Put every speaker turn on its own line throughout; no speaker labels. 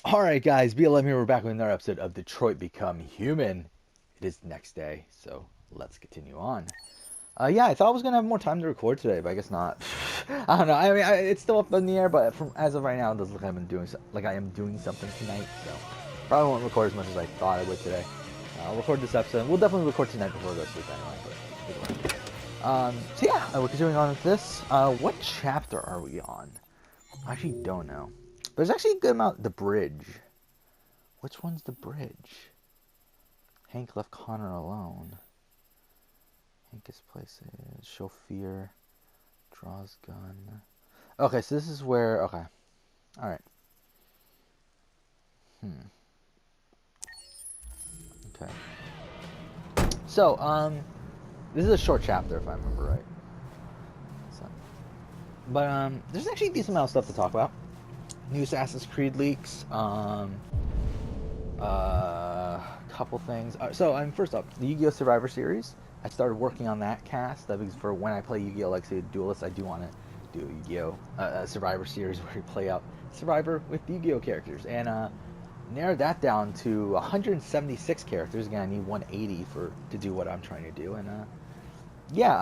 Alright guys, BLM here, we're back with another episode of Detroit Become Human. It is the next day, so let's continue on. Yeah, I thought I was going to have more time to record today, but I guess not. I don't know, it's still up in the air, but as of right now, it does look like I am doing something tonight, so probably won't record as much as I thought I would today. I'll record this episode. We'll definitely record tonight before I go to sleep anyway, but either way. So yeah, we're continuing on with this. What chapter are we on? I actually don't know. There's actually a good amount. The bridge. Which one's the bridge? Hank left Connor alone. Hank is places. Show fear. Draws gun. Okay, so this is where. Okay. Alright. Okay. So, this is a short chapter if I remember right. So, but, there's actually a decent amount of stuff to talk about. New Assassin's Creed leaks, couple things. First up, the Yu-Gi-Oh! Survivor Series. I started working on that cast because for when I play Yu-Gi-Oh! Legacy Duelist, I do want to do a Yu-Gi-Oh! Survivor Series where you play out Survivor with Yu-Gi-Oh! Characters, and narrowed that down to 176 characters. Again, I need 180 to do what I'm trying to do, and yeah,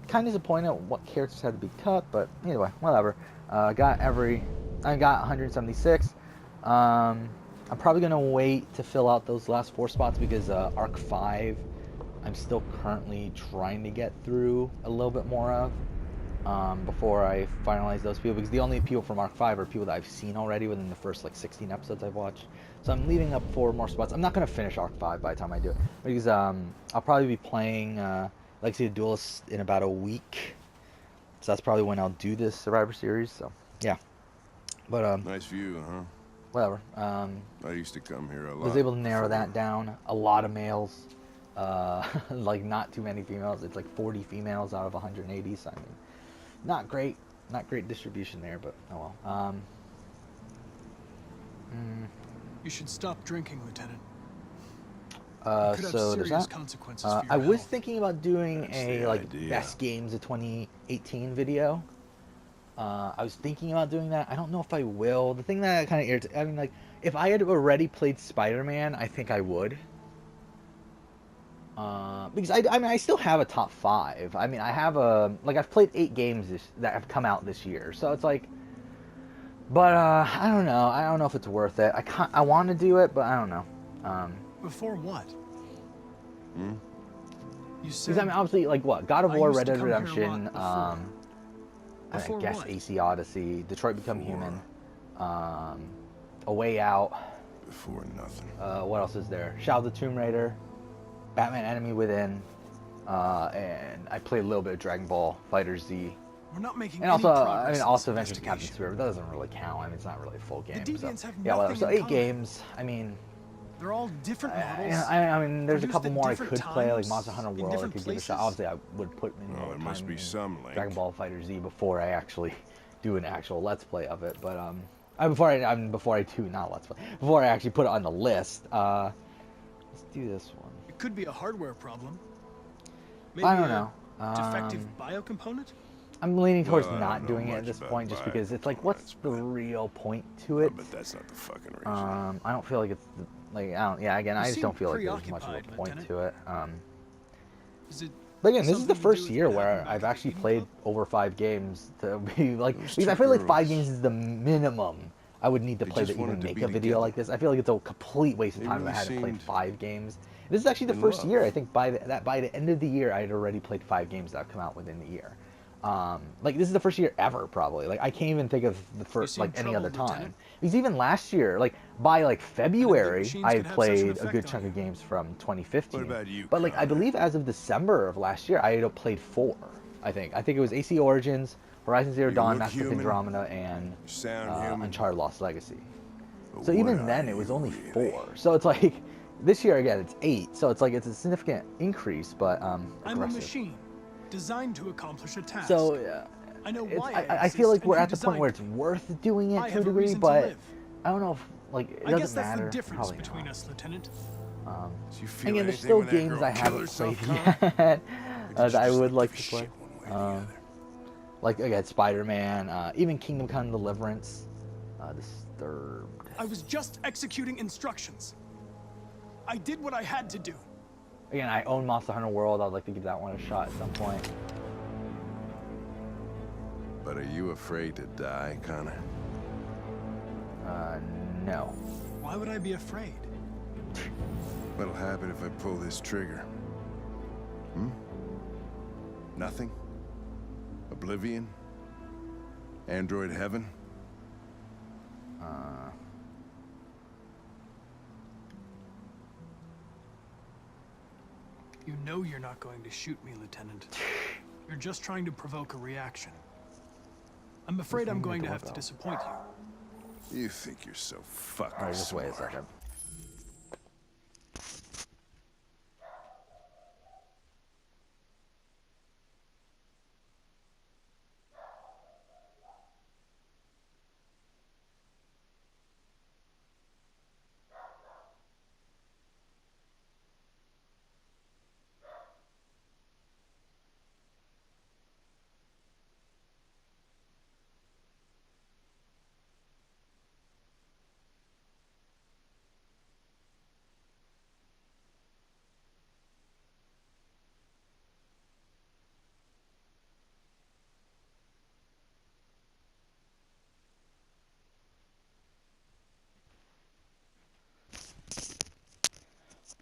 kind of disappointed what characters had to be cut, but anyway, whatever. I got 176. I'm probably going to wait to fill out those last 4 spots because Arc 5, I'm still currently trying to get through a little bit more of before I finalize those people. Because the only people from Arc 5 are people that I've seen already within the first like 16 episodes I've watched. So I'm leaving up 4 more spots. I'm not going to finish Arc 5 by the time I do it. Because I'll probably be playing Legacy of Duelist in about a week. So that's probably when I'll do this Survivor Series. So yeah. But
nice view, huh?
whatever.
I used to come here a lot.
Was able to narrow that down. A lot of males, like not too many females. It's like 40 females out of 180. So I mean, not great distribution there, but oh well.
You should stop drinking, Lieutenant.
So there's that.
Consequences for your
I was
health.
thinking about doing
That's
a
the
like
idea.
best games of 2018 video. I was thinking about doing that. I don't know if I will. The thing that kind of irritates, I mean, like, if I had already played Spider-Man, I think I would. Because I still have a top 5. I mean, I have I've played 8 games that have come out this year. So it's like, but, I don't know. I don't know if it's worth it. I want to do it, but I don't know.
Before what? You said.
Because I mean, obviously, like what? God of War,
used
Red
to
Dead
come here a
Redemption,
lot
I
Before
guess
what?
AC Odyssey, Detroit Become Human, A Way Out.
Before nothing.
What else is there? Shadow of the Tomb Raider, Batman Enemy Within, and I played a little bit of Dragon Ball Fighter Z.
We're not making
And
any
also,
progress in
also
this
Adventures of Captain
investigation.
Spirit. That doesn't really count. I mean, it's not really a full game.
deviants
So,
have
yeah, whatever.
nothing
So
in
8
common.
games. I mean,
They're all different models.
I mean, there's a
produced
couple
at
more I
different
could play, like
times,
Monster Hunter
in
World. I
different
could give a shot.
places.
Obviously, I would put in more
Well, there
time
must be
in
some link.
Dragon Ball Fighter Z before I actually do an actual Let's Play of it. But before I actually put it on the list. Let's do this one.
It could be a hardware problem. Maybe
I don't
a
know.
defective biocomponent?
I'm leaning towards
Well, I don't
not
know
doing it at
much
this
about
point, just because it's like, what's
biocomponents,
the
but-
real point to it?
But that's not the fucking reason.
I don't feel like it's like I don't. Yeah, again, I just
seem
don't feel like there's much of a
preoccupied,
point
Lieutenant.
to it.
Is it
But again, this is the
something to do
first
with
year
what
where
happened back
I've
at the
actually
Eden
played
Club?
over 5 games to be like.
Those
Because I
two
feel like 5
girls,
games is the minimum I would need to
they
play to
just
even
wanted to
make
be
a video
together.
like this. I feel like it's a complete waste of
They
time if I
really
hadn't played
seemed
5 games. This is actually the
in
first
love.
year I think by the end of the year I had already played 5 games that have come out within the year. Like this is the first year ever probably. Like I can't even think of the first
seem
like any other
troubled,
time.
Lieutenant.
Because even last year, like by like February,
machines
I
could
had
have such an
played a
effect
good
on
chunk
you.
of games from 2015.
What about you,
But like I
Connor?
believe as of December of last year, I had played 4. I think it was AC Origins, Horizon Zero
You
Dawn,
look
Mass Effect
human.
Andromeda, and
You sound human.
Uncharted Lost Legacy.
But
So
what
even
are
then, it was
you
only
really?
4. So it's like this year again, it's 8. So it's like it's a significant increase, but
I'm a
aggressive.
machine designed to accomplish a task.
So
I know
it's,
why
I feel like
exist
we're
and
at
who
the point where it's
designed
worth doing it
I
to a
have a
degree,
reason to
but
live.
I don't know if like it
I
doesn't
guess that's
matter.
the difference
Probably
between
not.
us, Lieutenant.
Do you feel
Again, there's
anything
still
when that
games
girl
I
killed
haven't
herself,
played
Connor?
yet
Or did
that
you
I
just
would
not
like
give
to
a
play.
shit one way or the other?
Like again, Spider-Man, even Kingdom Come Deliverance. disturbed.
I was just executing instructions. I did what I had to do.
Again, I own Monster Hunter World. I'd like to give that one a shot at some point.
But are you afraid to die, Connor?
No.
Why would I be afraid?
What'll happen if I pull this trigger? Nothing? Oblivion? Android heaven?
You know you're not going to shoot me, Lieutenant. You're just trying to provoke a reaction. I'm afraid I'm going to have to disappoint you.
You think you're so fucking
Alright, just wait a
smart.
second.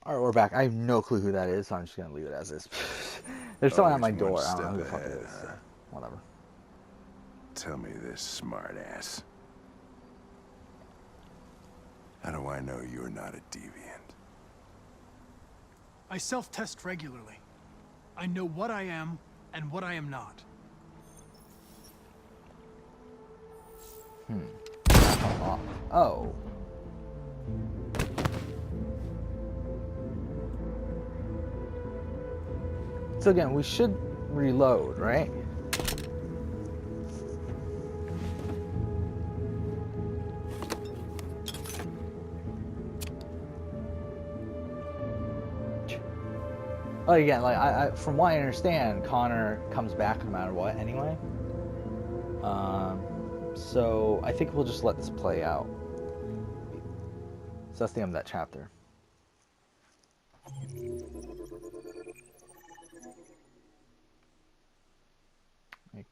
Alright, we're back. I have no clue who that is, so I'm just gonna leave it as is. There's someone at my
Always one
door. I don't know who the
step
fuck it
ahead,
is. So
huh?
whatever.
Tell me this, smart ass. How do I know you're not a deviant?
I self-test regularly. I know what I am and what I am not.
Oh. So again, we should reload, right? Oh, again, like I from what I understand, Connor comes back no matter what anyway. So I think we'll just let this play out. So that's the end of that chapter.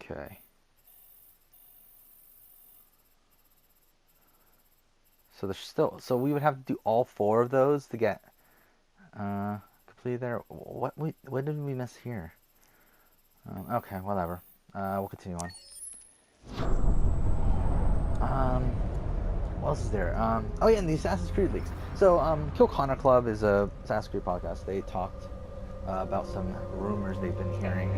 Okay. So there's still, so we would have to do all 4 of those to get completed there. What did we miss here? Okay, whatever. We'll continue on. What else is there? Oh yeah, and the Assassin's Creed leaks. So Kill Connor Club is a Assassin's Creed podcast. They talked about some rumors they've been hearing.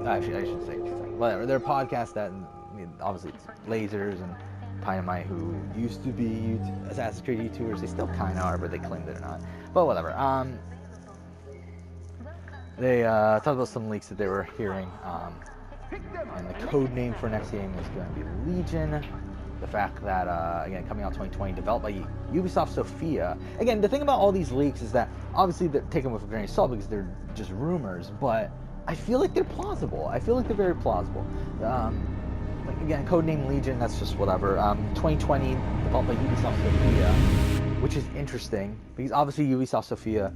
Actually, I should say whatever. They're a podcast that, I mean, obviously it's lasers and Dynamite, who used to be Assassin's Creed YouTubers. They still kind of are, but they claim they're not. But whatever. They talked about some leaks that they were hearing. And the code name for next game is going to be Legion. The fact that, again, coming out 2020, developed by Ubisoft Sofia. Again, the thing about all these leaks is that, obviously, they're taken with a grain of salt because they're just rumors, but I feel like they're plausible. I feel like they're very plausible. Like, again, codename Legion, that's just whatever. 2020, developed by Ubisoft Sofia, which is interesting, because obviously Ubisoft Sofia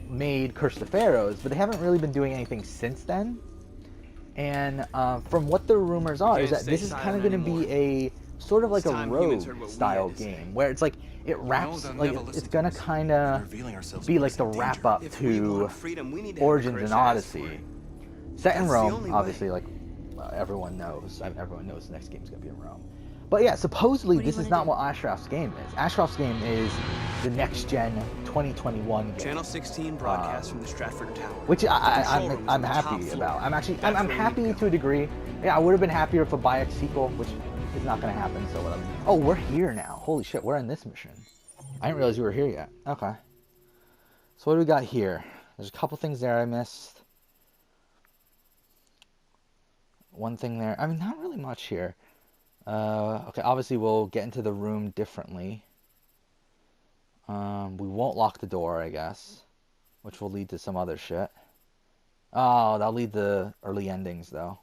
made Curse of the Pharaohs, but they haven't really been doing anything since then. And from what the rumors are, is that this is kind of going to be a sort of like a Rogue style game, where it's like it wraps, like it's going to kind of be like the wrap up to Origins and Odyssey, set in Rome, obviously. Like everyone knows the next game is going to be in Rome. But yeah, supposedly this is not what Ashraf's game is. Ashraf's game is the next gen 2021 game.
Channel 16 broadcast from the Stratford Tower.
Which I'm happy about. I'm happy to a degree. Yeah, I would have been happier if a Bayek sequel, which is not going to happen, so whatever. Oh, we're here now. Holy shit, we're in this mission. I didn't realize you were here yet. Okay. So what do we got here? There's a couple things there I missed. One thing there. I mean, not really much here. Okay, obviously we'll get into the room differently. We won't lock the door, I guess, which will lead to some other shit. Oh, that'll lead to early endings, though.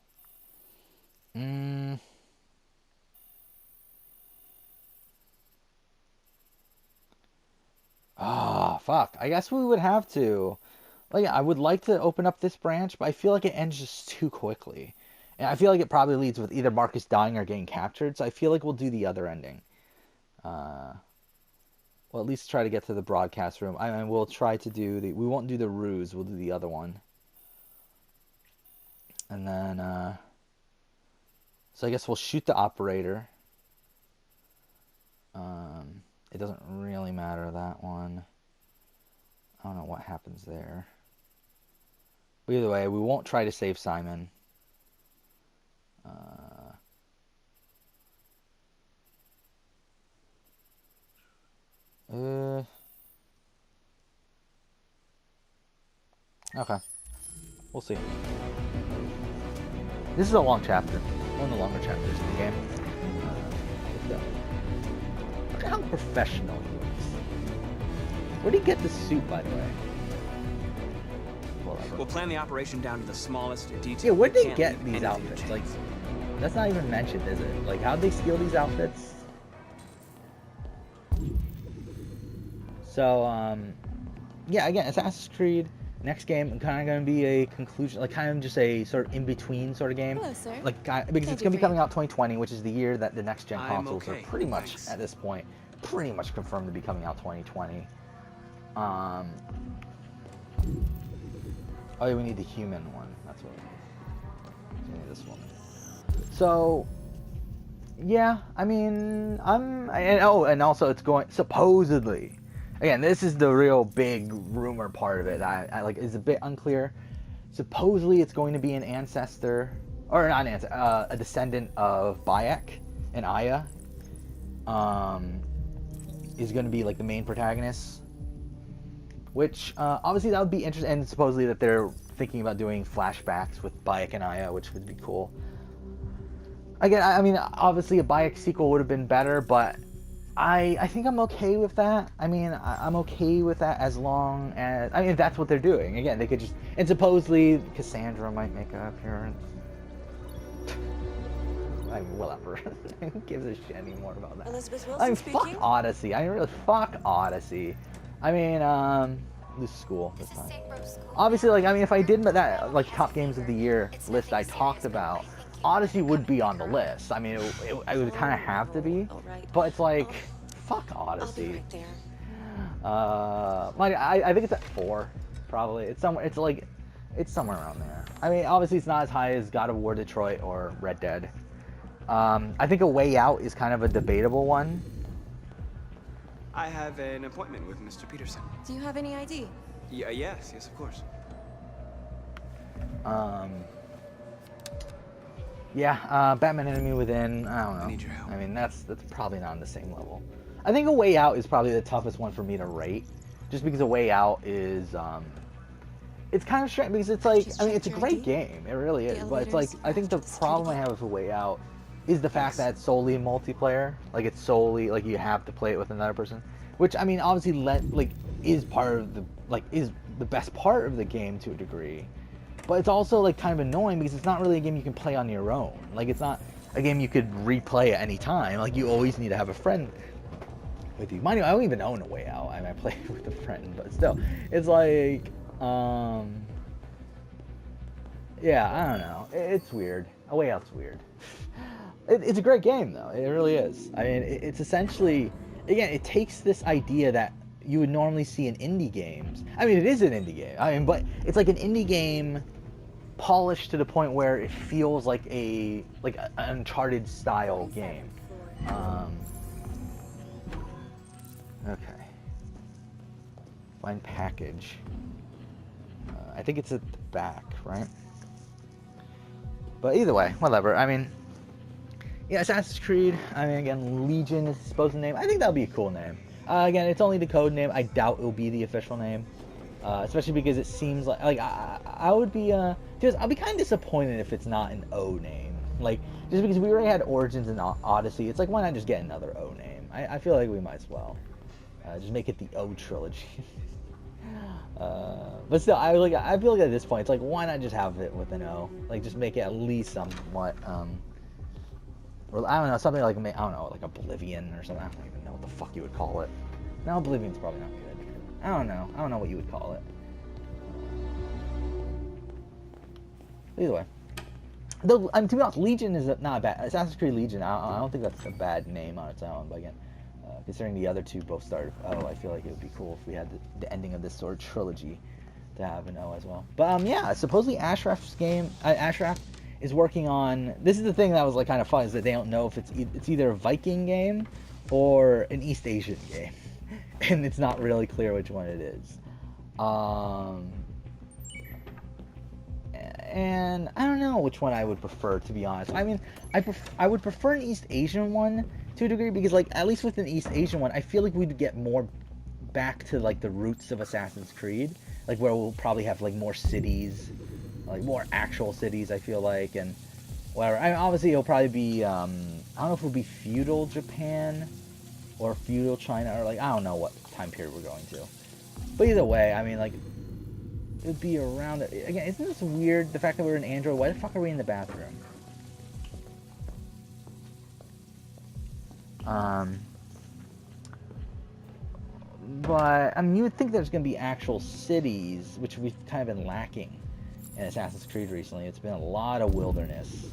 fuck. I guess we would have to. Like, I would like to open up this branch, but I feel like it ends just too quickly. And I feel like it probably leads with either Marcus dying or getting captured, so I feel like we'll do the other ending. Well, at least try to get to the broadcast room. I mean, we'll try to do the... We won't do the ruse, we'll do the other one. And then, so I guess we'll shoot the operator. It doesn't really matter, that one. I don't know what happens there. But either way, we won't try to save Simon. Okay. We'll see. This is a long chapter. One of the longer chapters in the game. Let's go. Look at how professional he looks. Where did he get the suit, by the way? Whatever.
We'll plan the operation down to the smallest detail.
Yeah, where'd
We
they
can't
get
leave
these
anything to
outfits?
chance.
Like, that's not even mentioned, is it? Like, how'd they steal these outfits? So, yeah, again, Assassin's Creed, next game, kind of going to be a conclusion, like, kind of just a sort of in-between sort of game.
Hello, sir.
Like, because it's going to be coming out 2020, which is the year that the next-gen
I'm
consoles
okay,
are pretty much,
thanks.
at this point, pretty much confirmed to be coming out 2020. Oh, yeah, we need the human one. That's what we need this one. So, yeah, I mean, and also it's going, supposedly, again, this is the real big rumor part of it. I like, is a bit unclear. Supposedly it's going to be an ancestor, or not an ancestor, a descendant of Bayek and Aya. Is going to be like the main protagonist. Which, obviously that would be interesting, and supposedly that they're thinking about doing flashbacks with Bayek and Aya, which would be cool. Again, I mean, obviously a Bayek sequel would have been better, but I think I'm okay with that. I mean, I'm okay with that as long as... I mean, if that's what they're doing. Again, they could just... And supposedly, Cassandra might make an appearance. I mean, whatever. Who gives a shit anymore about that?
Elizabeth
I
Wilson
mean,
speaking.
fuck Odyssey. I mean, really, fuck Odyssey. I mean, this school. This time. Obviously, like, I mean, if I did that, like, top games of the year list I talked about, Odyssey would be on the list. I mean, it would kind of have to be. But it's like, fuck Odyssey. I think it's at 4, probably. It's somewhere. It's like, it's somewhere around there. I mean, obviously, it's not as high as God of War Detroit or Red Dead. I think A Way Out is kind of a debatable one.
I have an appointment with Mr. Peterson.
Do you have any ID?
Yes, of course.
Yeah, Batman Enemy Within, I don't know.
I need your help.
I mean, that's probably not on the same level. I think A Way Out is probably the toughest one for me to rate, just because A Way Out is, it's kind of strange, because it's like, I mean, it's a great game, it really is, but it's like, I think the problem I have with A Way Out is the fact that it's solely multiplayer, like, it's solely, like, you have to play it with another person, which, I mean, obviously, is part of the, like, is the best part of the game to a degree. But it's also, like, kind of annoying because it's not really a game you can play on your own. Like, it's not a game you could replay at any time. Like, you always need to have a friend with you. Mind you, I don't even own A Way Out. I mean, I play with a friend, but still. It's like, yeah, I don't know. It's weird. A Way Out's weird. It's a great game, though. It really is. I mean, it's essentially, again, it takes this idea that you would normally see in indie games. I mean, it is an indie game. I mean, but it's like an indie game polished to the point where it feels like an Uncharted style game. Okay. Find package. I think it's at the back, right? But either way, whatever. I mean, yeah, Assassin's Creed. I mean, again, Legion is supposed to name. I think that'll be a cool name. Again, it's only the code name. I doubt it'll be the official name, especially because it seems like I would be just I'll be kind of disappointed if it's not an O name. Like, just because we already had Origins and Odyssey, it's like, why not just get another O name? I feel like we might as well just make it the O trilogy. But still, I feel like at this point, it's like, why not just have it with an O? Like, just make it at least somewhat or I don't know, something like, I don't know, like Oblivion or something. I don't even know what the fuck you would call it. No, Oblivion's probably not good. I don't know. I don't know what you would call it. Either way. Though, to be honest, Legion is not bad. Assassin's Creed Legion, I don't think that's a bad name on its own. But again, considering the other two both started with O, I feel like it would be cool if we had the ending of this sort of trilogy to have an O as well. But yeah, supposedly Ashraf's game, Ashraf is working on. This is the thing that was like kind of fun, is that they don't know if it's either a Viking game or an East Asian game, and it's not really clear which one it is. And I don't know which one I would prefer, to be honest. I mean, I would prefer an East Asian one to a degree, because like at least with an East Asian one, I feel like we'd get more back to like the roots of Assassin's Creed, like where we'll probably have like more cities, like more actual cities. I feel like, and whatever. I mean, obviously it'll probably be I don't know if it'll be feudal Japan or feudal China, or like I don't know what time period we're going to. But either way, I mean, like, it would be around it. Again, isn't this weird, the fact that we're in Android? Why the fuck are we in the bathroom? But I mean, you would think there's going to be actual cities, which we've kind of been lacking in Assassin's Creed recently. It's been a lot of wilderness.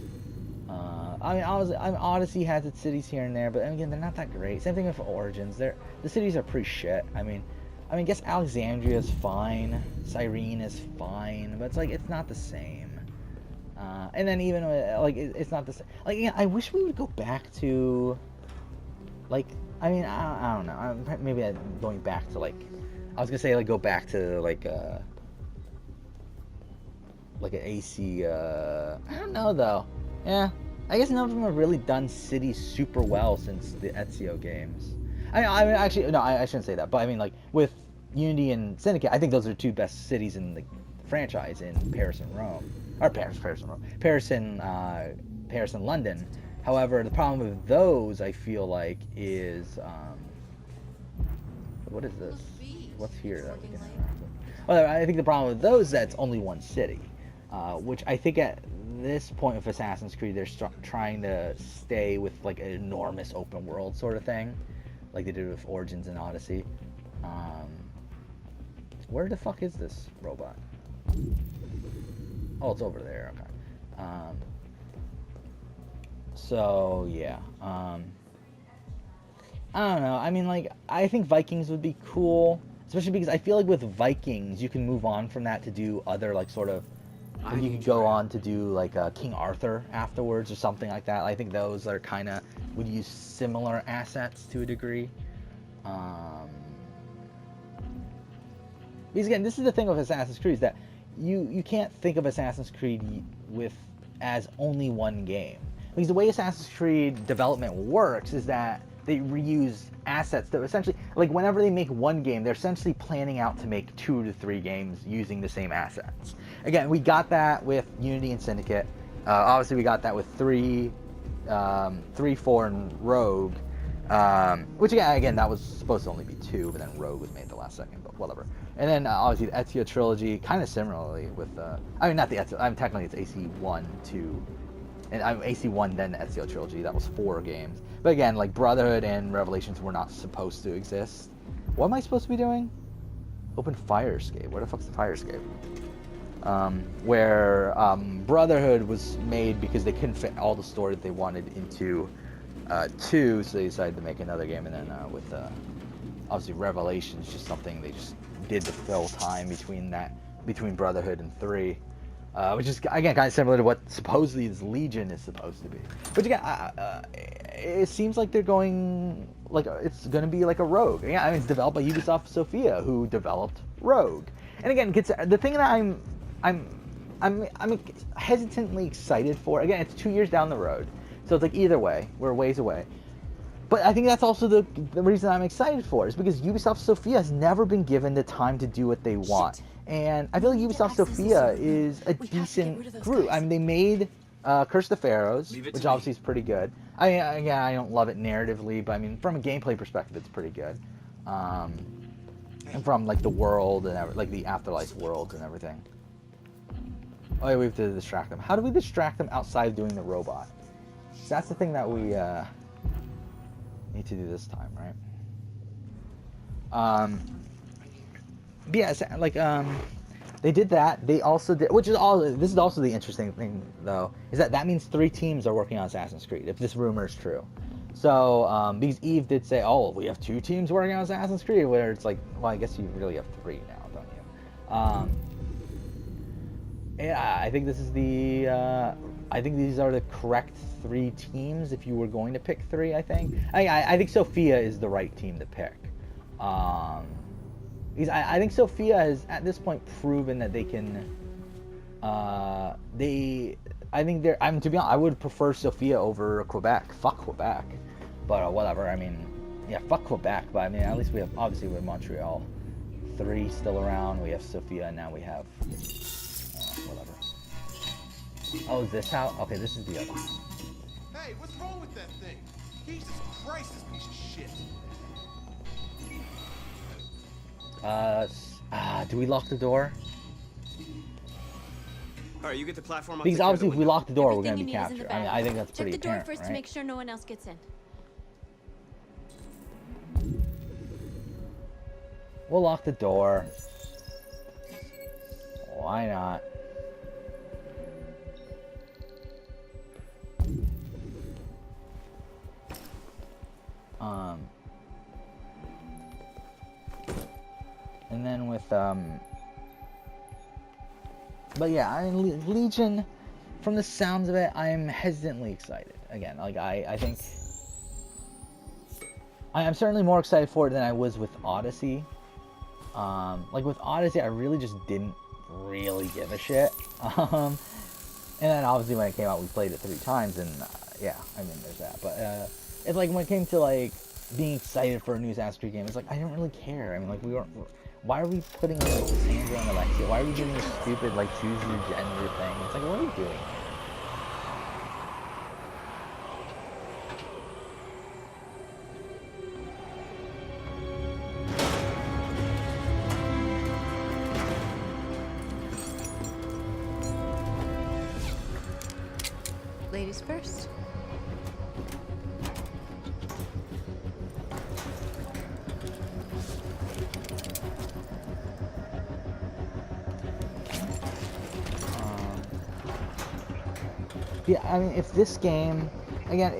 I mean, Odyssey has its cities here and there, but again, they're not that great. Same thing with Origins. The cities are pretty shit. I mean, I guess Alexandria is fine, Cyrene is fine, but it's like, it's not the same. And then even like it's not the same. Like, yeah, I wish we would go back to, like, I mean, I don't know. Maybe I'm going back to, like, I was gonna say, like, go back to like an AC. I don't know though. Yeah, I guess none of them have really done cities super well since the Ezio games. I mean, actually, no, I shouldn't say that. But I mean, like, with Unity and Syndicate, I think those are two best cities in the franchise, in Paris and Rome, or Paris and Rome, Paris and London. However, the problem with those, I feel like, is what is this? What's here that we can interact with? Well, I think the problem with those is that it's only one city, which I think at this point of Assassin's Creed, they're trying to stay with like an enormous open world sort of thing, like they did with Origins and Odyssey. Where the fuck is this robot? Oh, it's over there. Okay. So yeah. I don't know. I mean, like, I think Vikings would be cool, especially because I feel like with Vikings, you can move on from that to do other, like, sort of. Like, you could go on to do like King Arthur afterwards or something like that. I think those are kind of would use similar assets to a degree. Because again, this is the thing with Assassin's Creed, is that you can't think of Assassin's Creed as only one game. Because the way Assassin's Creed development works is that they reuse assets that essentially, like, whenever they make one game, they're essentially planning out to make 2 to 3 games using the same assets. Again, we got that with Unity and Syndicate. Obviously, we got that with 3, 4, and Rogue. Which again, that was supposed to only be 2, but then Rogue was made at the last second, but whatever. And then obviously the Ezio trilogy, kind of similarly with, I mean, not the Ezio, technically it's AC1, 2, and AC1 then the Ezio trilogy. That was 4 games. But again, like, Brotherhood and Revelations were not supposed to exist. What am I supposed to be doing? Open Fire Escape. Where the fuck's the Fire Escape? Where Brotherhood was made because they couldn't fit all the story that they wanted into 2, so they decided to make another game. And then with obviously Revelations, just something they just did to fill time between Brotherhood and 3. Which is, again, kind of similar to what supposedly this Legion is supposed to be. But again, it seems like they're going, like, it's going to be like a Rogue. Yeah, I mean, it's developed by Ubisoft Sofia, who developed Rogue. And again, the thing that I'm hesitantly excited for, again, it's 2 years down the road. So it's like, either way, we're a ways away. But I think that's also the reason I'm excited for, is because Ubisoft Sofia has never been given the time to do what they want. Shit. And I feel like Ubisoft Sofia is a decent group. I mean, they made Curse of the Pharaohs, which obviously is pretty good. I don't love it narratively, but I mean, from a gameplay perspective, it's pretty good. And from, like, the world and like the Afterlife world and everything. Oh yeah, we have to distract them. How do we distract them outside of doing the robot? So that's the thing that we need to do this time, right? But yeah, like they did that. They also did, which is all. This is also the interesting thing, though, is that means 3 teams are working on Assassin's Creed, if this rumor is true. So because Eve did say, "Oh, we have 2 teams working on Assassin's Creed," where it's like, well, I guess you really have 3 now, don't you? Yeah, I think this is the. I think these are the correct 3 teams if you were going to pick 3. I think Sophia is the right team to pick. Because I think Sophia has at this point proven that they can. I think they're. To be honest, I would prefer Sophia over Quebec. Fuck Quebec, but whatever. I mean, yeah, fuck Quebec. But I mean, at least we have obviously we have Montreal, 3 still around. We have Sophia, and now we have. Whatever. Oh, is this how? Okay, this is the other.
Hey, what's wrong with that thing? Jesus Christ, this piece of shit.
Do we lock the door?
Alright, you get the platform. I'll
Because
take care of
obviously,
the
if we
window.
lock the door, we're
Everything
gonna be
you need is in the
captured. I mean,
bag.
I think that's
Check
pretty
the door
apparent,
first
right?
to make sure no one else gets in.
We'll lock the door. Why not? And then with but yeah, I mean, Legion, from the sounds of it, I'm hesitantly excited. Again, like I think I am certainly more excited for it than I was with Odyssey. Like with Odyssey, I really just didn't really give a shit. And then obviously when it came out, we played it 3 times, and yeah, I mean there's that. But it's like when it came to like being excited for a new Assassin's Creed game, it's like I don't really care. I mean, like we weren't. Why are we putting like Cassandra and Alexia? Why are we doing this stupid like choose your gender thing? It's like, what are we doing?
Ladies first.
Yeah, I mean, if this game, again,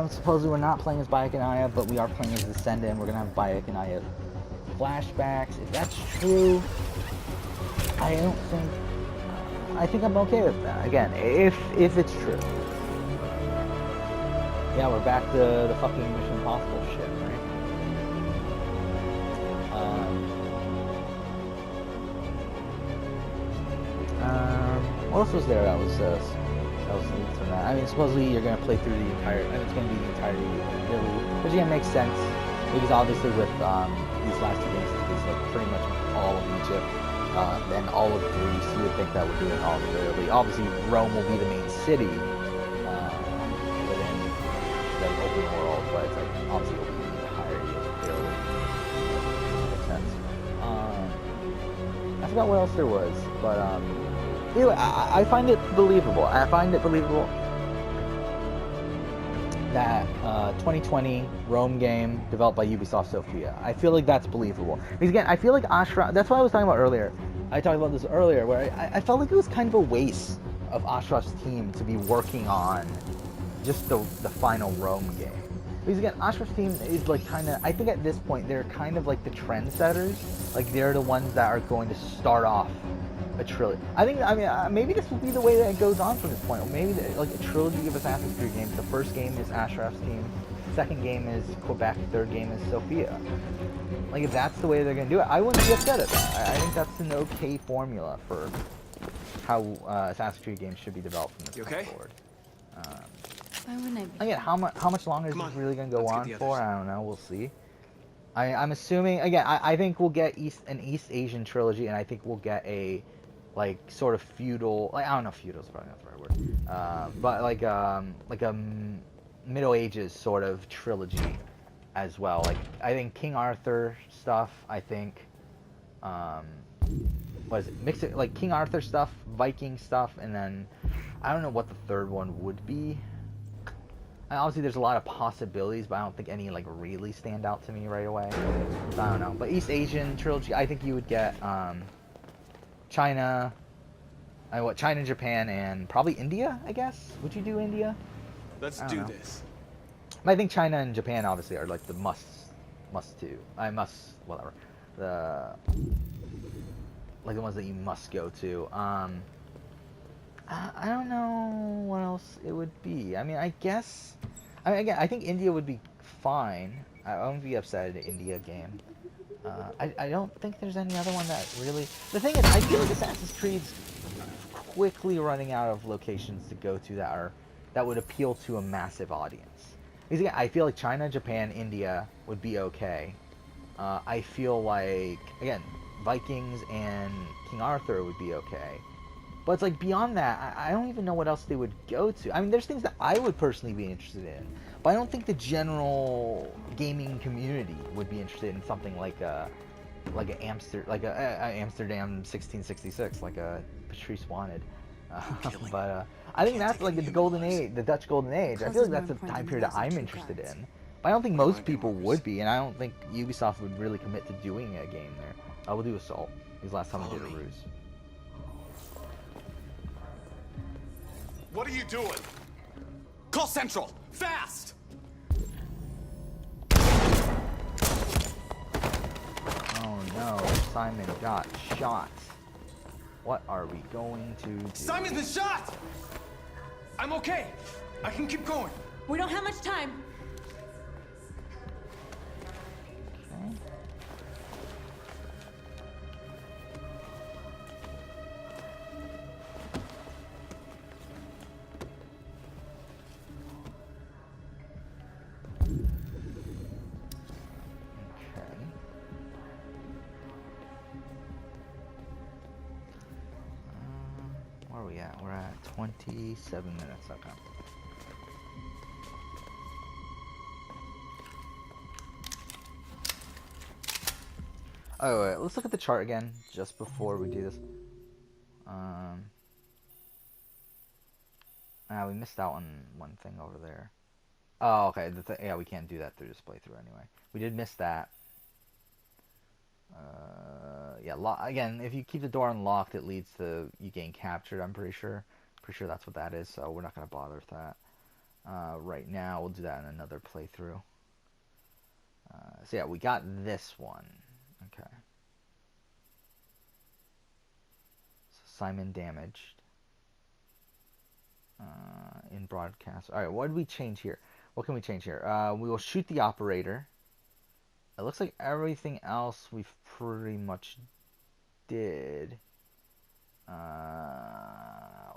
supposedly we're not playing as Bayek and Aya, but we are playing as Descendant. We're gonna have Bayek and Aya flashbacks. If that's true, I don't think. I think I'm okay with that. Again, if it's true. Yeah, we're back to the fucking Mission Impossible shit, right? What else was there that was leaked from that? I mean, supposedly you're gonna play through the entire, and it's gonna be the entirety of Italy, which again makes sense because obviously with these last 2 games, it's like pretty much all of Egypt, then all of Greece. You would think that would be in all of Italy. Obviously, Rome will be the main city within the open world, but it's like obviously it'll be the entirety of Italy. Makes sense. I forgot what else there was, but anyway, I find it believable. I find it believable that 2020 Rome game developed by Ubisoft Sofia. I feel like that's believable. Because again, I feel like Ashraf, that's what I was talking about earlier. I talked about this earlier, where I felt like it was kind of a waste of Ashraf's team to be working on just the final Rome game. Because again, Ashraf's team is like kind of, I think at this point, they're kind of like the trendsetters. Like they're the ones that are going to start off a trilogy. I mean, maybe this will be the way that it goes on from this point. Maybe like a trilogy of Assassin's Creed games. The first game is Ashraf's team. Second game is Quebec. Third game is Sophia. Like if that's the way they're gonna do it, I wouldn't be upset at that. I think that's an okay formula for how Assassin's Creed games should be developed from this point forward.
Why wouldn't I be?
Again, how much longer is this really gonna go on for? I don't know. We'll see. I'm assuming again. I think we'll get an East Asian trilogy, and I think we'll get a like sort of feudal. Like I don't know, feudal is probably not the right word. But like a Middle Ages sort of trilogy as well. Like I think King Arthur stuff. I think what is it? Mix it like King Arthur stuff, Viking stuff, and then I don't know what the third one would be. And obviously, there's a lot of possibilities, but I don't think any like really stand out to me right away. So I don't know. But East Asian trilogy, I think you would get China, China, Japan, and probably India. I guess. Would you do India?
Let's
I don't
do
know.
this.
But I think China and Japan obviously are like the must do. Whatever. The like the ones that you must go to. I don't know what else it would be. I mean, I guess. I mean, again, I think India would be fine. I won't be upset at an India game. I don't think there's any other one that really. The thing is, I feel like Assassin's Creed's quickly running out of locations to go to that would appeal to a massive audience. Because again, I feel like China, Japan, India would be okay. I feel like again, Vikings and King Arthur would be okay. But it's like beyond that, I don't even know what else they would go to. I mean, there's things that I would personally be interested in, but I don't think the general gaming community would be interested in something like a Amsterdam 1666, like a Patrice wanted. But I think that's like the golden age, the Dutch golden age. I feel like that's the time period that I'm interested in. But I don't think most people would be, and I don't think Ubisoft would really commit to doing a game there. We'll do Assault. Because last time we did a Ruse.
What are you doing? Call Central! Fast!
Oh no, Simon got shot. What are we going to do?
Simon's been shot! I'm okay. I can keep going.
We don't have much time.
Okay. Where are we at? We're at 27 minutes. Okay. Oh, wait, let's look at the chart again just before we do this. We missed out on one thing over there. Oh, okay. Yeah, we can't do that through this playthrough anyway. We did miss that. Yeah, again, if you keep the door unlocked, it leads to you getting captured, I'm pretty sure. Pretty sure that's what that is, so we're not going to bother with that. Right now, we'll do that in another playthrough. So yeah, we got this one. Okay. So Simon damaged. In broadcast. Alright, what did we change here? What can we change here? We will shoot the operator. It looks like everything else we've pretty much did. I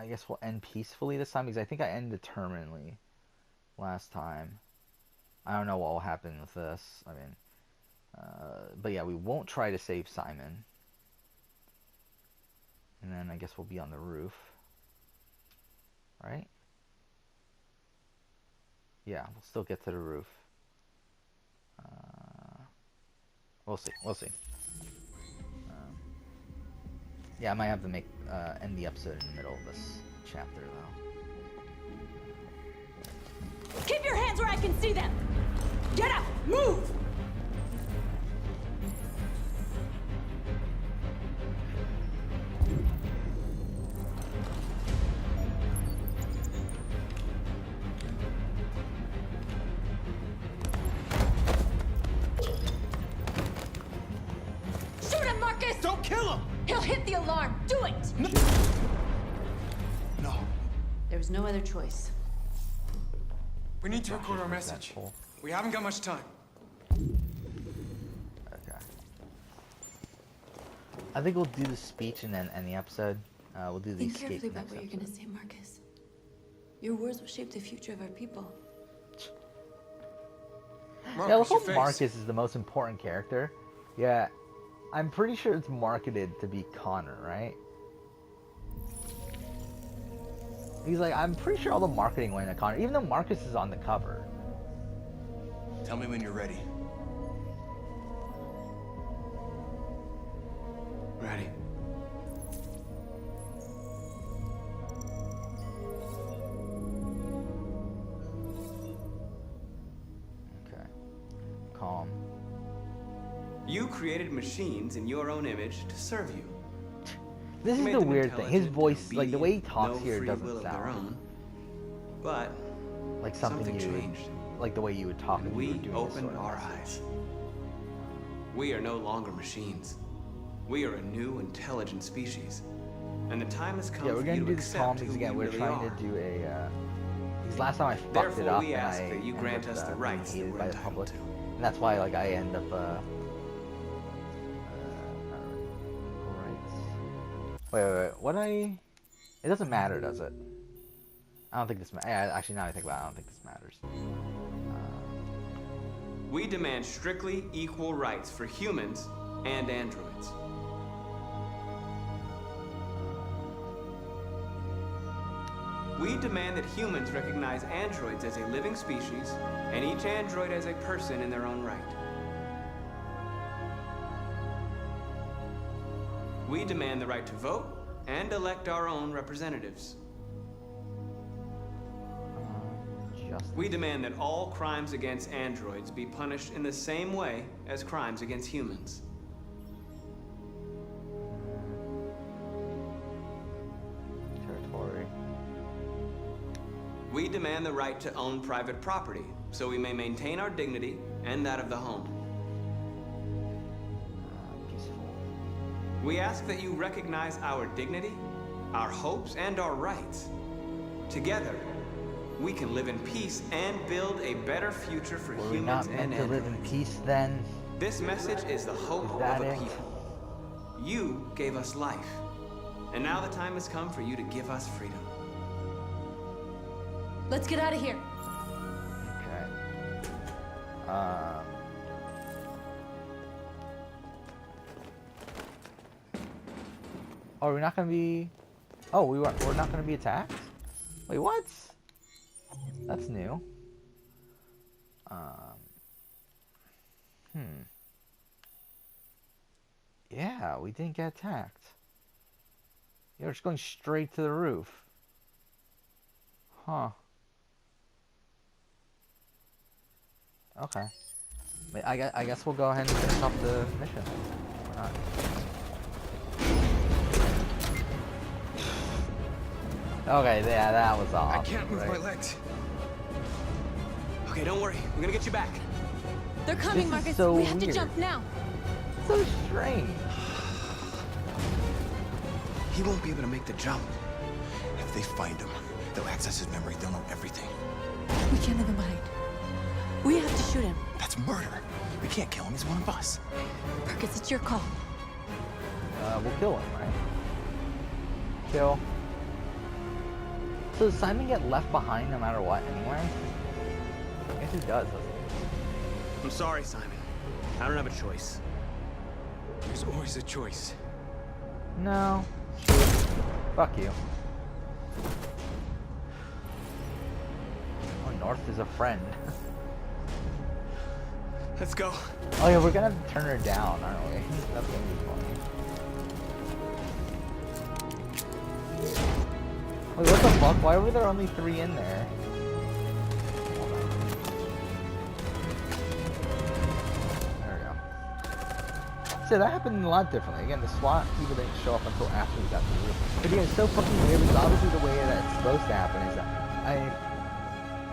guess we'll end peacefully this time because I think I ended determinedly last time. I don't know what will happen with this. I mean, but yeah, we won't try to save Simon. And then I guess we'll be on the roof. Right? Yeah, we'll still get to the roof. We'll see. We'll see. Yeah, I might have to end the episode in the middle of this chapter, though.
Keep your hands where I can see them! Get up! Move! Shoot him, Marcus!
Don't kill him!
He'll hit the alarm! Do it!
No.
There was no other choice.
We need to record our message. We haven't got much time.
Okay. I think we'll do the speech and then end the episode. We'll do the
Think
escape
carefully about
next
what you're
episode.
gonna say, Marcus. Your words will shape the future of our people.
Yeah,
Marcus,
look how
your face.
Marcus is the most important character. Yeah, I'm pretty sure it's marketed to be Connor, right? He's like, I'm pretty sure all the marketing went to Connor, even though Marcus is on the cover.
Tell me when you're ready.
Ready.
You created machines in your own image to serve you.
This
You
is
made
the
them
weird thing. His
intelligent,
voice, like the way he
obedient,
talks
no
here,
free
doesn't
will of their
sound
own. But
like something you would,
changed.
like the way you would talk if
And
you
we
were doing this
opened
sort of
our
message.
eyes. We are no longer machines. We are a new, intelligent species. And the time has come
Yeah, we're
for
gonna
you to
do this
accept
calmings
who
again.
we
We're
really
trying
are.
to do a. Because last time I fucked
Therefore,
it up
we
and
ask
I
that you
ended
grant
up,
us the
being
rights that
hated
we're
by the
entitled
public,
to.
and that's why like I end up. Wait. What I? It doesn't matter, does it? I don't think this. Actually, now I think about it, I don't think this matters.
We demand strictly equal rights for humans and androids. We demand that humans recognize androids as a living species, and each android as a person in their own right. We demand the right to vote and elect our own representatives. We demand that all crimes against androids be punished in the same way as crimes against humans.
Territory.
We demand the right to own private property, so we may maintain our dignity and that of the home.
Peaceful.
We ask that you recognize our dignity, our hopes, and our rights. Together, we can live in peace and build a better future for
Were we
humans
not meant
and
to live in
androids.
peace then?
This message is the hope
Is that
of a
it?
people. You gave us life, and now the time has come for you to give us freedom.
Let's get out of here.
Okay. Oh, we're not gonna be. Oh, we're not gonna be attacked. Wait, what? That's new. Yeah, we didn't get attacked. Yeah, we're just going straight to the roof. Huh. Okay. I guess we'll go ahead and finish off the mission. Why not? Okay, yeah, that was off.
I can't move
right?
my legs.
Okay, don't worry. We're gonna get you back.
They're coming,
This is
Marcus.
so
we have to
weird.
jump now.
So strange.
He won't be able to make the jump. If they find him, they'll access his memory. They'll know everything.
We can't leave him behind. We have to shoot him.
That's murder. We can't kill him. He's one of us.
Marcus, it's your call.
We'll kill him, right? Kill. So does Simon get left behind no matter what anyway? I guess he does, doesn't he?
I'm sorry, Simon. I don't have a choice.
There's always a choice.
No. Shoot. Fuck you. Oh, North is a friend.
Let's go.
Oh yeah, we're gonna have to turn her down, aren't we? That's gonna be funny. Wait, what the fuck? Why were there only 3 in there? Hold on. There we go. So that happened a lot differently. Again, the SWAT people didn't show up until after we got to the roof. But yeah, it's so fucking weird because obviously the way that it's supposed to happen is that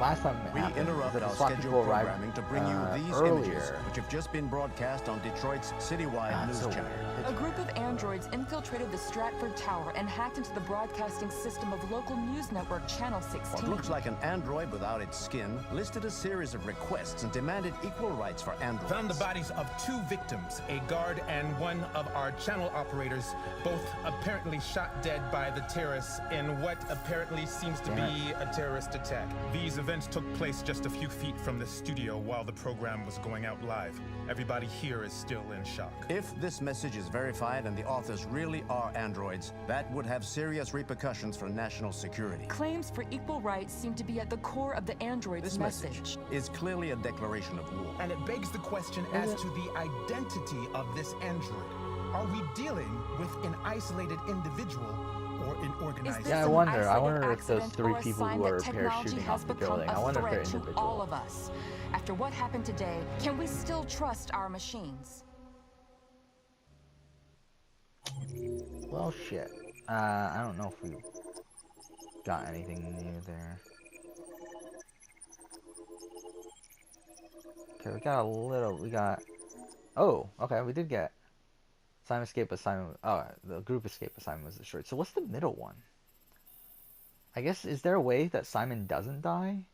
last time it
We
happened,
interrupt
the
our
SWAT people
scheduled
arrived
programming to bring you these
earlier.
images, which have just been broadcast on Detroit's citywide news
so
channel.
A group of androids infiltrated the Stratford Tower and hacked into the broadcasting system of local news network Channel 16.
What looks like an android without its skin listed a series of requests and demanded equal rights for androids.
Found the bodies of 2 victims, a guard and one of our channel operators, both apparently shot dead by the terrorists in what apparently seems to be a terrorist attack. These events took place just a few feet from the studio while the program was going out live. Everybody here is still in shock.
If this message is verified and the authors really are androids, that would have serious repercussions for national security.
Claims for equal rights seem to be at the core of the android's
This message is clearly a declaration of war.
And it begs the question as to the identity of this android. Are we dealing with an isolated individual or an organized?
Yeah, I wonder if those 3 people who are parachuting off the building, I wonder if they're individual.
All of us. After what happened today, can we still trust our machines?
Well, shit. I don't know if we got anything new there. Okay, we got a little. We got. Oh, okay, we did get. Simon escape, but Simon. Oh, the group escape, but Simon was destroyed. So what's the middle one? I guess, is there a way that Simon doesn't die?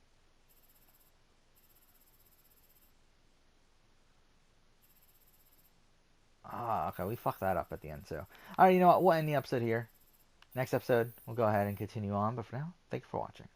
Ah, okay, we fucked that up at the end too. Alright, you know what? We'll end the episode here. Next episode, we'll go ahead and continue on. But for now, thank you for watching.